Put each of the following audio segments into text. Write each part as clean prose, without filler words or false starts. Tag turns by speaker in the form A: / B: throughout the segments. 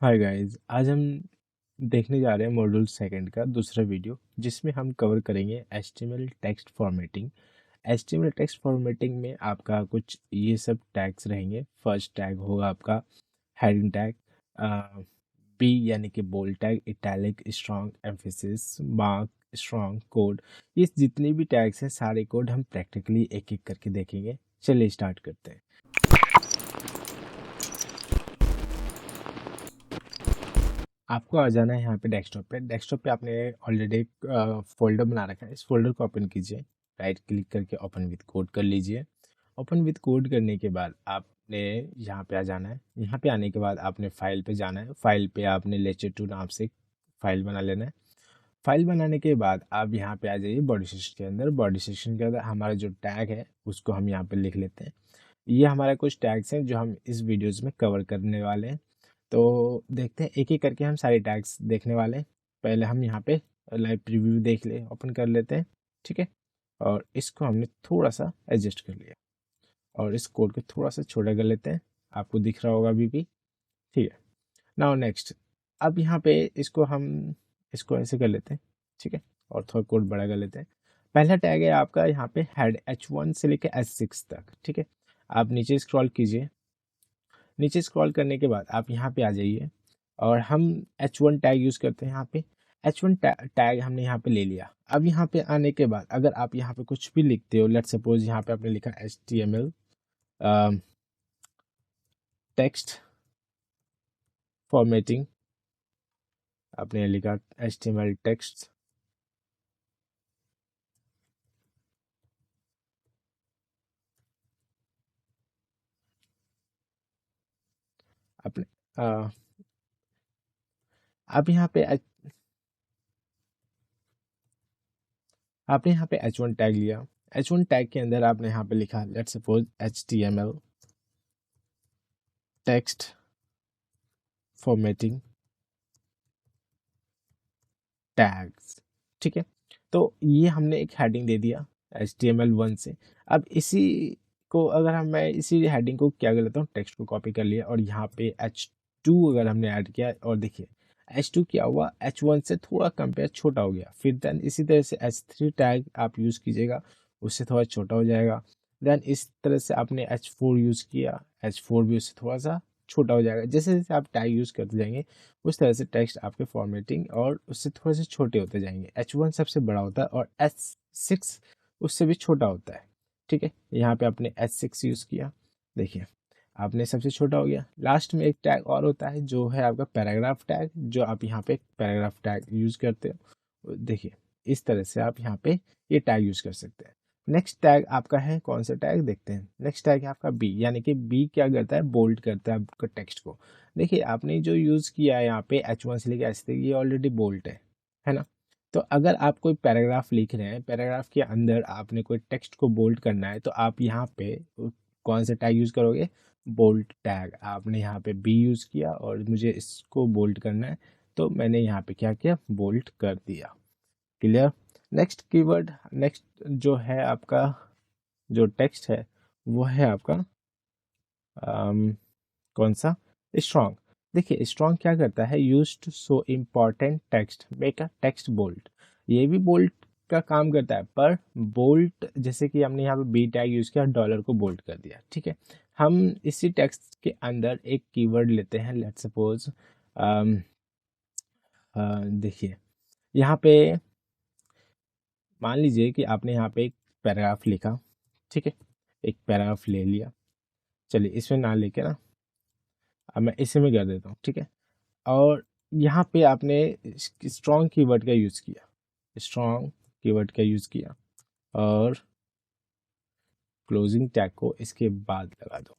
A: Hi guys, आज हम देखने जा रहे हैं मॉड्यूल सेकंड का दूसरा वीडियो जिसमें हम कवर करेंगे HTML text formatting. HTML text formatting में आपका कुछ ये सब टैग्स रहेंगे। फर्स्ट टैग होगा आपका हेडिंग टैग, बी यानी कि bold tag, italic, strong, emphasis, mark, strong, code. ये जितने भी टैग्स हैं सारे कोड हम प्रैक्टिकली एक एक करके देखेंगे। चलिए स्टार्ट करते हैं। आपको आ जाना है यहाँ पे डेस्कटॉप पे। डेस्कटॉप पे आपने ऑलरेडी एक फोल्डर बना रखा है। इस फोल्डर को ओपन कीजिए, राइट क्लिक करके ओपन विद कोड कर लीजिए। ओपन विद कोड करने के बाद आपने यहाँ पे आ जाना है। यहाँ पे आने के बाद आपने फाइल पे जाना है। फाइल पे आपने लेचर 2 नाम से फाइल बना लेना है। फाइल बनाने के बाद आप यहाँ पे आ जाइए बॉडी सेक्शन के अंदर। बॉडी सेक्शन के अंदर हमारा जो टैग है उसको हम यहाँ पे लिख लेते हैं। ये हमारा कुछ टैग्स हैं जो हम इस वीडियोज़ में कवर करने वाले हैं। तो देखते हैं, एक एक करके हम सारे टैग्स देखने वाले हैं। पहले हम यहाँ पे लाइव प्रीव्यू देख ले, ओपन कर लेते हैं। ठीक है, और इसको हमने थोड़ा सा एडजस्ट कर लिया और इस कोड को थोड़ा सा छोटा कर लेते हैं। आपको दिख रहा होगा अभी भी। ठीक है, नाउ नेक्स्ट। अब यहाँ पे इसको ऐसे कर लेते हैं। ठीक है, और थोड़ा कोड बड़ा कर लेते हैं। पहला टैग है आपका यहाँ पे हेड H1 से लेकर H6 तक। ठीक है, आप नीचे स्क्रॉल कीजिए। नीचे स्क्रॉल करने के बाद आप यहाँ पे आ जाइए और हम H1 टैग यूज़ करते हैं। यहाँ पे H1 टैग हमने यहाँ पे ले लिया। अब यहाँ पे आने के बाद अगर आप यहाँ पे कुछ भी लिखते हो, लेट्स सपोज यहाँ पे आपने लिखा HTML टेक्स्ट फॉर्मेटिंग, आपने लिखा HTML टेक्स्ट, आपने अ, आप यहाँ पे आपने यहाँ पे H1 टैग लिया। H1 टैग के अंदर आपने यहाँ पे लिखा let's suppose HTML text formatting tags. ठीक है, तो ये हमने एक हेडिंग दे दिया HTML1 से। अब इसी को अगर मैं इसी हेडिंग को क्या कर लेता हूँ, टेक्स्ट को कॉपी कर लिया और यहाँ पे H2 अगर हमने ऐड किया और देखिए H2 क्या हुआ, H1 से थोड़ा कंपेयर छोटा हो गया। फिर देन इसी तरह से H3 टैग आप यूज़ कीजिएगा, उससे थोड़ा छोटा हो जाएगा। देन इस तरह से आपने H4 यूज़ किया, H4 भी उससे थोड़ा सा छोटा हो जाएगा। जैसे जैसे आप टैग यूज़ करते जाएंगे उस तरह से टेक्स्ट आपके फॉर्मेटिंग और उससे थोड़े से छोटे होते जाएंगे। H1 सबसे बड़ा होता है और H6 उससे भी छोटा होता है। ठीक है, यहाँ पे आपने H6 यूज़ किया, देखिए आपने सबसे छोटा हो गया। लास्ट में एक टैग और होता है जो है आपका पैराग्राफ टैग, जो आप यहाँ पे पैराग्राफ टैग यूज़ करते हो। देखिए इस तरह से आप यहाँ पे ये टैग यूज़ कर सकते हैं। नेक्स्ट टैग आपका है कौन सा टैग, देखते हैं। नेक्स्ट टैग है आपका बी, यानी कि बी क्या करता है, बोल्ड करता है आपका टेक्स्ट को। देखिए आपने जो यूज़ किया है यहाँ पे H1 से लेकर H तक, ये ऑलरेडी बोल्ड है ना। तो अगर आप कोई पैराग्राफ लिख रहे हैं, पैराग्राफ के अंदर आपने कोई टेक्स्ट को बोल्ड करना है, तो आप यहाँ पे कौन सा टैग यूज़ करोगे, बोल्ड टैग। आपने यहाँ पे बी यूज़ किया और मुझे इसको बोल्ड करना है तो मैंने यहाँ पे क्या किया, बोल्ड कर दिया। क्लियर। नेक्स्ट कीवर्ड, नेक्स्ट जो है आपका जो टेक्स्ट है वो है आपका कौन सा, स्ट्रॉन्ग। देखिए स्ट्रॉन्ग क्या करता है, use to show important text make a text bold. ये भी बोल्ड का काम करता है, पर बोल्ड जैसे कि हमने यहाँ पे बी टैग यूज किया, डॉलर को बोल्ड कर दिया। ठीक है, हम इसी टेक्स्ट के अंदर एक कीवर्ड लेते हैं, लेट्स सपोज देखिए यहाँ पे मान लीजिए कि आपने यहाँ पे एक पैराग्राफ लिखा। ठीक है, एक पैराग्राफ ले लिया, चलिए इसमें ना लेके ना अब मैं इसे में कर देता हूँ। ठीक है, और यहाँ पे आपने स्ट्रॉन्ग कीवर्ड का यूज़ किया, स्ट्रॉन्ग कीवर्ड का यूज़ किया और क्लोजिंग टैग को इसके बाद लगा दो।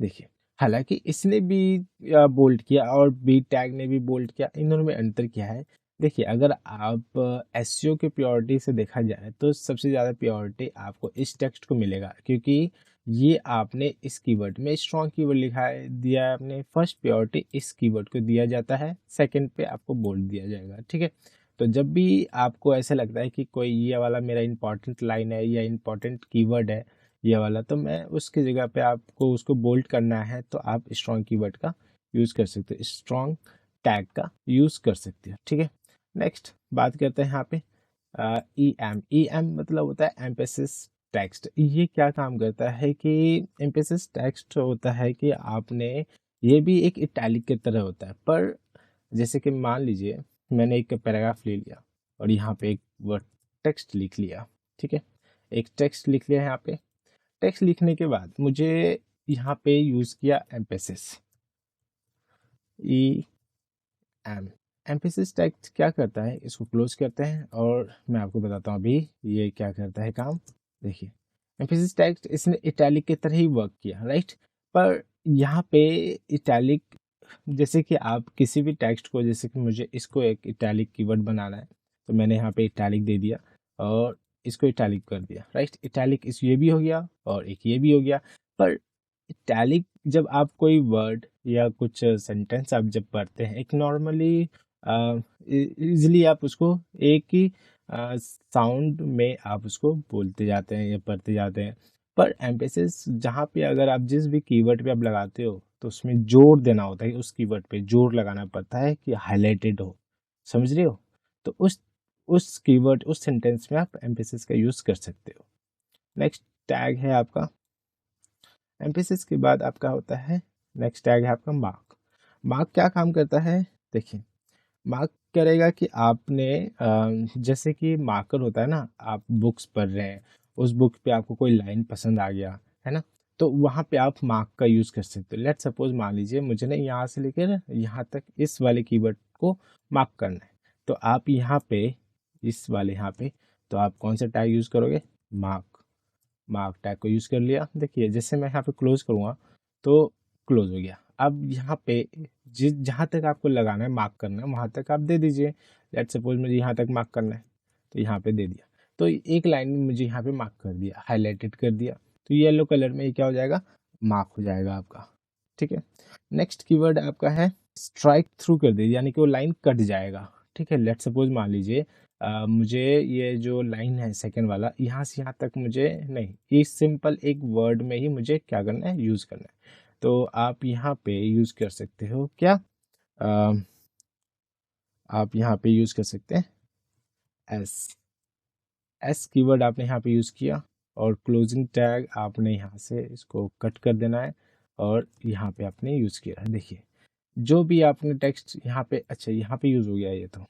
A: देखिए हालांकि इसने भी बोल्ड किया और बी टैग ने भी बोल्ड किया, इन दोनों में अंतर क्या है। देखिए अगर आप एसईओ की प्योरिटी से देखा जाए तो सबसे ज़्यादा प्योरिटी आपको इस टेक्स्ट को मिलेगा, क्योंकि ये आपने इस कीवर्ड में स्ट्रॉन्ग कीवर्ड लिखा है, दिया है आपने। फर्स्ट प्योरिटी इस कीवर्ड को दिया जाता है, सेकंड पे आपको बोल्ड दिया जाएगा। ठीक है, तो जब भी आपको ऐसा लगता है कि कोई ये वाला मेरा इंपॉर्टेंट लाइन है या इंपॉर्टेंट कीवर्ड है ये वाला, तो मैं उसकी जगह पे आपको उसको बोल्ड करना है तो आप स्ट्रॉन्ग कीवर्ड का यूज कर सकते हो, स्ट्रॉन्ग टैग का यूज कर सकते हो। ठीक है, नेक्स्ट बात करते हैं यहाँ पे ई एम मतलब होता है एम्फेसिस टेक्स्ट। ये क्या काम करता है कि एम्फेसिस टेक्स्ट होता है कि आपने, ये भी एक इटैलिक की तरह होता है, पर जैसे कि मान लीजिए मैंने एक पैराग्राफ ले लिया और यहाँ पे एक वर्ड टेक्स्ट लिख लिया। ठीक है, एक टेक्स्ट लिख लिया यहाँ पे। टेक्स्ट लिखने के बाद मुझे यहाँ पे यूज किया emphasis, E M. Emphasis text क्या करता है, इसको क्लोज करते हैं और मैं आपको बताता हूँ अभी ये क्या करता है काम। देखिए, एम्फेसिस टेक्स्ट इसने इटैलिक की तरह ही वर्क किया, राइट। पर यहाँ पे इटैलिक, जैसे कि आप किसी भी टेक्स्ट को, जैसे कि मुझे इसको एक इटैलिक कीवर्ड बनाना है तो मैंने यहाँ पे इटैलिक दे दिया और इसको इटैलिक कर दिया, राइट। इटैलिक इस ये भी हो गया और एक ये भी हो गया। पर इटैलिक जब आप कोई वर्ड या कुछ सेंटेंस आप जब पढ़ते हैं, एक नॉर्मली इजीली आप उसको एक ही साउंड में आप उसको बोलते जाते हैं या पढ़ते जाते हैं। पर एम्फेसिस जहाँ पे अगर आप जिस भी कीवर्ड पे आप लगाते हो तो उसमें जोर देना होता है, उस कीवर्ड पे जोर लगाना पड़ता है कि हाईलाइटेड हो, समझ रहे हो। तो उस कीवर्ड उस सेंटेंस में आप एम्फेसिस का यूज कर सकते हो। नेक्स्ट टैग है आपका, एम्फेसिस के बाद आपका होता है नेक्स्ट टैग है आपका मार्क। मार्क क्या काम करता है, देखिए मार्क करेगा कि आपने जैसे कि मार्कर होता है ना, आप बुक्स पढ़ रहे हैं, उस बुक पे आपको कोई लाइन पसंद आ गया है ना, तो वहाँ पे आप मार्क का यूज़ कर सकते हो। लेट सपोज मान लीजिए मुझे ना यहाँ से लेकर यहाँ तक इस वाले कीवर्ड को मार्क करना है, तो आप यहाँ पे इस वाले यहाँ पे तो आप कौन सा टैग यूज़ करोगे, मार्क। मार्क टैग को यूज़ कर लिया। देखिए जैसे मैं यहाँ पे क्लोज करूँगा तो क्लोज हो गया। अब यहाँ पे जिस जहाँ तक आपको लगाना है मार्क करना है वहाँ तक आप दे दीजिए। लेट सपोज मुझे यहाँ तक मार्क करना है तो यहाँ पे दे दिया, तो एक लाइन में मुझे यहाँ पे मार्क कर दिया, हाईलाइटेड कर दिया, तो येलो कलर में ये क्या हो जाएगा, मार्क हो जाएगा आपका। ठीक है, नेक्स्ट कीवर्ड आपका है स्ट्राइक थ्रू कर दीजिए, यानी कि वो लाइन कट जाएगा। ठीक है, लेट सपोज मान लीजिए मुझे ये जो लाइन है सेकंड वाला, यहाँ से यहाँ तक मुझे नहीं, ये सिंपल एक वर्ड में ही मुझे क्या करना है, यूज़ करना है। तो आप यहाँ पे यूज़ कर सकते हो क्या, अ, आप यहाँ पे यूज़ कर सकते हैं एस। एस कीवर्ड आपने यहाँ पे यूज़ किया और क्लोजिंग टैग आपने यहाँ से इसको कट कर देना है और यहाँ पे आपने यूज़ किया। देखिए जो भी आपने टेक्स्ट यहाँ पे, अच्छा यहाँ पे यूज़ हो गया ये तो,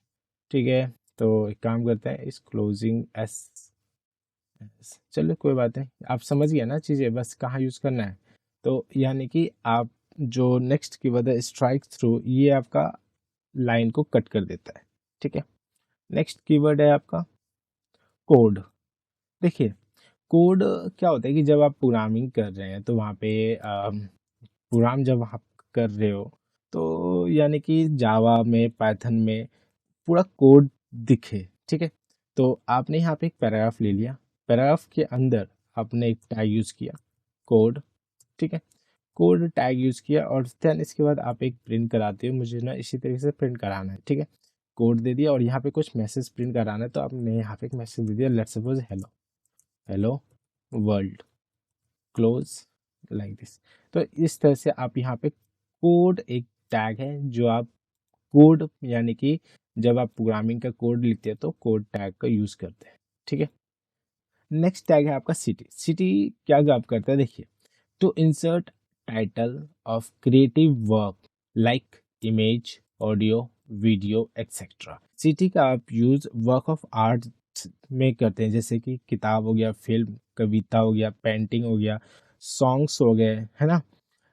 A: ठीक है। तो एक काम करते हैं, इस क्लोजिंग एस, चलो कोई बात नहीं, आप समझ गए ना चीज़ें, बस कहाँ यूज़ करना है। तो यानी कि आप जो नेक्स्ट कीवर्ड है स्ट्राइक थ्रू, ये आपका लाइन को कट कर देता है। ठीक है, नेक्स्ट कीवर्ड है आपका कोड। देखिए कोड क्या होता है कि जब आप प्रोग्रामिंग कर रहे हैं तो वहाँ पे प्रोग्राम जब आप कर रहे हो तो यानी कि जावा में, पाइथन में पूरा कोड दिखे। ठीक है, तो आपने यहाँ पे एक पैराग्राफ ले लिया, पैराग्राफ के अंदर आपने एक टैग यूज़ किया कोड। ठीक है, कोड टैग यूज़ किया और देन इसके बाद आप एक प्रिंट कराते हो, मुझे ना इसी तरीके से प्रिंट कराना है। ठीक है, कोड दे दिया और यहाँ पे कुछ मैसेज प्रिंट कराना है, तो आपने यहाँ पे एक मैसेज दे दिया, let's suppose hello, hello world, close like this. तो इस तरह से आप यहाँ पे कोड एक टैग है जो आप कोड, यानी कि जब आप प्रोग्रामिंग का कोड लिखते हैं तो कोड टैग का यूज करते हैं। ठीक है, नेक्स्ट टैग है आपका सिटी। सिटी क्या जॉब करता है, देखिए to insert title of creative work like image, audio, video etcetera. City का आप यूज वर्क ऑफ आर्ट में करते हैं, जैसे कि किताब हो गया, फिल्म, कविता हो गया, पेंटिंग हो गया, सॉन्ग्स हो गए, है ना,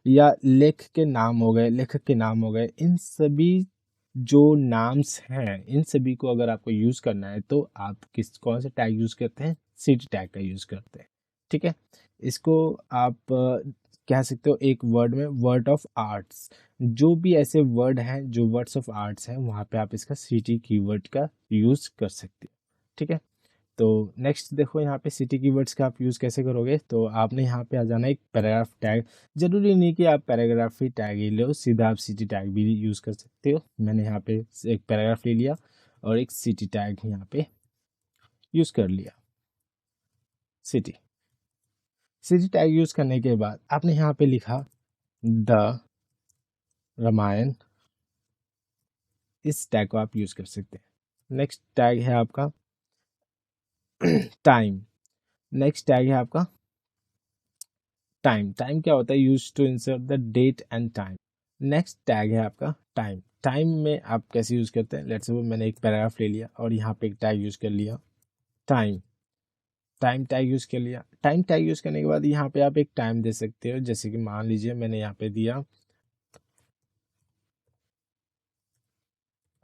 A: या लेख के नाम हो गए, लेखक के नाम हो गए, इन सभी जो नाम्स हैं इन सभी को अगर आपको यूज करना है तो आप किस कौन सा टैग यूज करते हैं, सिटी टैग का यूज करते हैं। ठीक है, इसको आप कह सकते हो एक वर्ड में वर्ड ऑफ आर्ट्स, जो भी ऐसे वर्ड हैं जो वर्ड्स ऑफ आर्ट्स हैं वहाँ पे आप इसका सिटी कीवर्ड का यूज कर सकते हो। ठीक है, तो नेक्स्ट देखो यहाँ पे सिटी कीवर्ड्स का आप यूज़ कैसे करोगे, तो आपने यहाँ पे आ जाना एक पैराग्राफ टैग। जरूरी नहीं कि आप पैराग्राफ ही टैग ही लो, सीधा आप सिटी टैग भी यूज़ कर सकते हो। मैंने यहाँ पे एक पैराग्राफ ले लिया और एक सिटी टैग यहाँ पे यूज़ कर लिया, सिटी। सिटी टैग यूज़ करने के बाद आपने यहाँ पे लिखा द रामायण, इस टैग को आप यूज कर सकते हैं। नेक्स्ट टैग है आपका टाइम। नेक्स्ट टैग है आपका टाइम। टाइम क्या होता है? Use to insert the date and time. Next tag है आपका टाइम। टाइम में आप कैसे यूज करते हैं? लेट्स सपोज मैंने एक पैराग्राफ ले लिया और यहाँ पे एक टैग यूज कर लिया टाइम। टाइम टैग यूज कर लिया। टाइम टैग यूज करने के बाद यहाँ पे आप एक टाइम दे सकते हो, जैसे कि मान लीजिए मैंने यहाँ पे दिया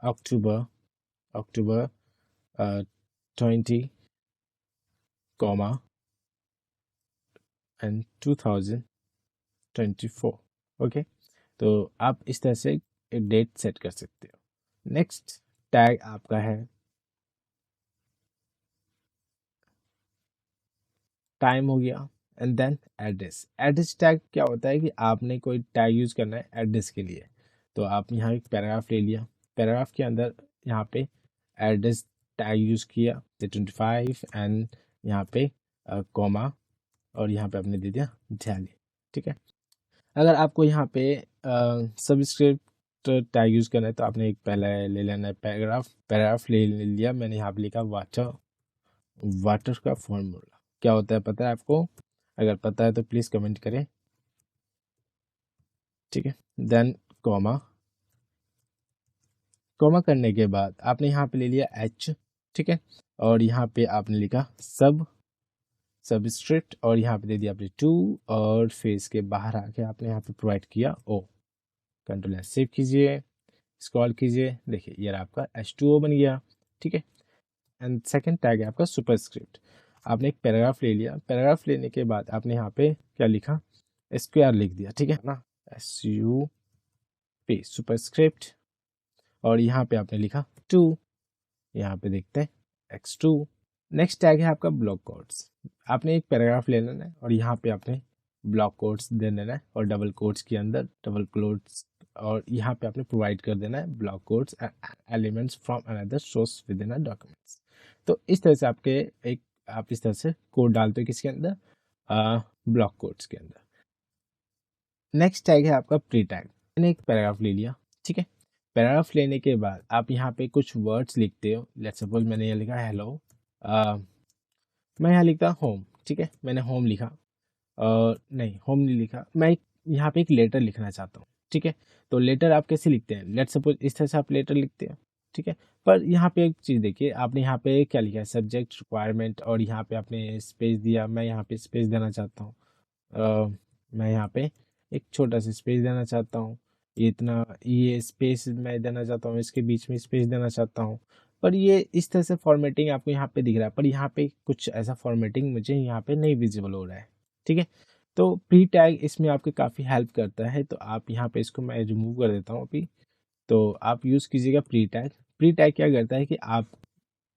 A: अक्टूबर, अक्टूबर 20 कॉमा एंड 2024। ओके, तो आप इस तरह से एक डेट सेट कर सकते हो। नेक्स्ट टैग आपका है टाइम हो गया, and then address. Address tag क्या होता है कि आपने कोई टैग यूज करना है एड्रेस के लिए, तो आप यहाँ एक पैराग्राफ ले लिया, पैराग्राफ के अंदर यहाँ पे एड्रेस टैग यूज किया 25 एंड यहाँ पे कॉमा और यहाँ पे आपने दे दिया दिल्ली। ठीक है, अगर आपको यहाँ पे सब्सक्रिप्ट टैग यूज करना है तो आपने एक पहले ले लेना है पैराग्राफ। पैराग्राफ ले लिया, मैंने यहाँ पे लिखा वाटर, वाटर का फॉर्मूला क्या होता है पता है आपको? अगर पता है तो प्लीज कमेंट करें। ठीक है, देन कॉमा, कॉमा करने के बाद आपने यहाँ पे ले लिया एच। ठीक है, और यहाँ पे आपने लिखा सबस्क्रिप्ट और यहाँ पे दे दिया आपने 2 और फिर इसके बाहर आके आपने यहाँ पे प्रोवाइड किया ओ। कंट्रोल एस सेव कीजिए, स्क्रॉल कीजिए, देखिए ये आपका H2O बन गया। ठीक है, एंड सेकंड टैग है आपका सुपरस्क्रिप्ट। आपने एक पैराग्राफ ले लिया, पैराग्राफ लेने के बाद आपने यहाँ पे क्या लिखा? स्क्वायर लिख दिया। ठीक है ना, SUP सुपरस्क्रिप्ट और यहाँ पे आपने लिखा 2, यहाँ पे देखते हैं X2। नेक्स्ट टैग है आपका ब्लॉक कोट्स। आपने एक पैराग्राफ ले लेना है और यहाँ पे आपने ब्लॉक कोट्स दे देना है और डबल कोट्स के अंदर डबल कोट्स और यहाँ पे आपने प्रोवाइड कर देना है block quotes elements from another source with in documents. तो इस तरह से आपके एक आप इस तरह से कोड डालते हो किसके अंदर? ब्लॉक कोट्स के अंदर। नेक्स्ट टैग है आपका प्री टैग। मैंने एक पैराग्राफ ले लिया। ठीक है, पैराग्राफ लेने के बाद आप यहाँ पे कुछ वर्ड्स लिखते हो। लेट्स सपोज मैंने ये लिखा हेलो, मैं यहाँ लिखता होम। ठीक है, मैंने होम लिखा और नहीं होम नहीं लिखा, मैं यहाँ पे एक लेटर लिखना चाहता हूँ। ठीक है, तो लेटर आप कैसे लिखते हैं? लेट्स सपोज इस तरह से आप लेटर लिखते हो। ठीक है, पर यहाँ पे एक चीज़ देखिए, आपने यहाँ पे क्या लिखा है? सब्जेक्ट रिक्वायरमेंट और यहाँ पे आपने स्पेस दिया। मैं यहाँ पे स्पेस देना चाहता हूँ, मैं यहाँ पे एक छोटा सा स्पेस देना चाहता हूँ। इतना ये स्पेस मैं देना चाहता हूँ, इसके बीच में स्पेस देना चाहता हूँ। पर ये इस तरह से फॉर्मेटिंग आपको यहाँ पे दिख रहा है, पर यहाँ पे कुछ ऐसा फॉर्मेटिंग मुझे यहाँ पे नहीं विजिबल हो रहा है। ठीक है, तो प्री टैग इसमें आपकी काफ़ी हेल्प करता है, तो आप यहाँ पे इसको मैं रिमूव कर देता हूँ अभी। तो आप यूज़ कीजिएगा प्री टैग। प्री टैग क्या करता है कि आप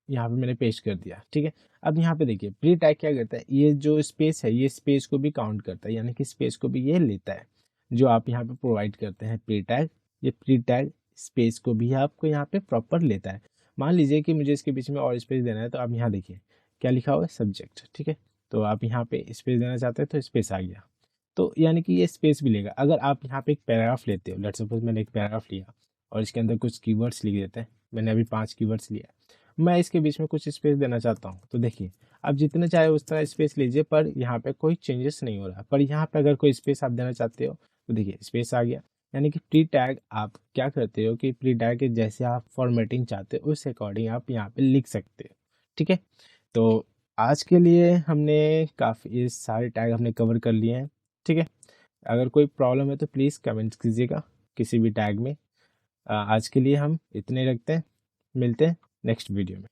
A: यहाँ पे मैंने पेस्ट कर दिया। ठीक है, अब यहाँ पे देखिए प्री टैग क्या करता है, ये जो स्पेस है ये स्पेस को भी काउंट करता है, यानी कि स्पेस को भी ये लेता है जो आप यहाँ पे प्रोवाइड करते हैं प्री टैग। ये प्री टैग स्पेस को भी आपको यहाँ पे प्रॉपर लेता है। मान लीजिए कि मुझे इसके बीच में और स्पेस देना है, तो आप यहाँ देखिए क्या लिखा हुआ है? सब्जेक्ट। ठीक है, तो आप यहाँ पे स्पेस देना चाहते हैं तो स्पेस आ गया, तो यानी कि ये स्पेस भी लेगा। अगर आप यहाँ पे एक पैराग्राफ लेते हो, लेट्स सपोज मैंने एक पैराग्राफ लिया और इसके अंदर कुछ कीवर्ड्स लिख देते हैं। मैंने अभी 5 कीवर्ड्स लिया, मैं इसके बीच में कुछ स्पेस देना चाहता हूँ, तो देखिए आप जितना चाहे उस तरह स्पेस लीजिए, पर यहाँ पे कोई चेंजेस नहीं हो रहा। पर यहाँ पे अगर कोई स्पेस आप देना चाहते हो तो देखिए स्पेस आ गया। यानी कि प्री टैग आप क्या करते हो कि प्री टैग के जैसे आप फॉर्मेटिंग चाहते हो उस अकॉर्डिंग आप यहाँ पे लिख सकते हो। ठीक है, तो आज के लिए हमने काफ़ी सारे टैग हमने कवर कर लिए हैं। ठीक है, अगर कोई प्रॉब्लम है तो प्लीज़ कमेंट कीजिएगा किसी भी टैग में। आज के लिए हम इतने रखते हैं, मिलते हैं नेक्स्ट वीडियो में।